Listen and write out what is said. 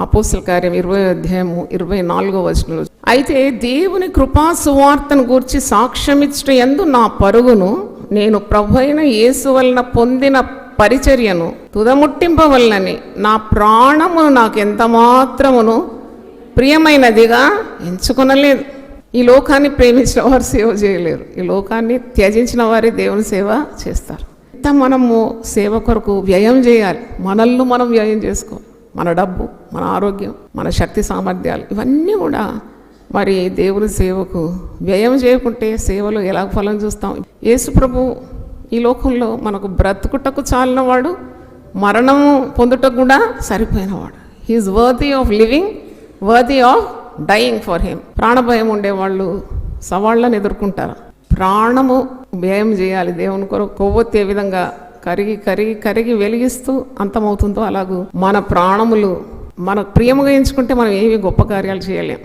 అపోస్తల కార్యం 20 అయితే దేవుని కృపా సువార్తను గూర్చి సాక్ష్యమిచ్చుట యందు నా పరుగును నేను ప్రభువైన యేసు వలన పొందిన పరిచర్యను తుదముట్టింపవలనని నా ప్రాణమును నాకు ఎంత మాత్రమును ప్రియమైనదిగా ఎంచుకొనలేదు. ఈ లోకాన్ని ప్రేమించిన వారు సేవ చేయలేరు, ఈ లోకాన్ని త్యజించిన వారే దేవుని సేవ చేస్తారు. ఇంత మనము సేవ కొరకు వ్యయం చేయాలి, మనల్ని మనం వ్యయం చేసుకోవాలి. మన డబ్బు, మన ఆరోగ్యం, మన శక్తి సామర్థ్యాలు ఇవన్నీ కూడా మరి దేవుని సేవకు వ్యయం చేయకుంటే సేవలో ఎలా ఫలం చూస్తాం? యేసు ప్రభు ఈ లోకంలో మనకు బ్రతుకుటకు చాలినవాడు, మరణము పొందుటకు కూడా సరిపోయినవాడు. He is worthy of living, worthy of dying for him. ప్రాణభయం ఉండేవాళ్ళు సవాళ్ళను ఎదుర్కొంటారు. ప్రాణము వ్యయం చేయాలి దేవుని కొరకు. కొవ్వొత్తి ఏ విధంగా కరిగి కరిగి కరిగి వెలిగిస్తూ అంతమవుతుందో అలాగూ మన ప్రాణములు మన ప్రియముగా ఎంచుకుంటే మనం ఏవి గొప్ప కార్యాలు చేయలేం.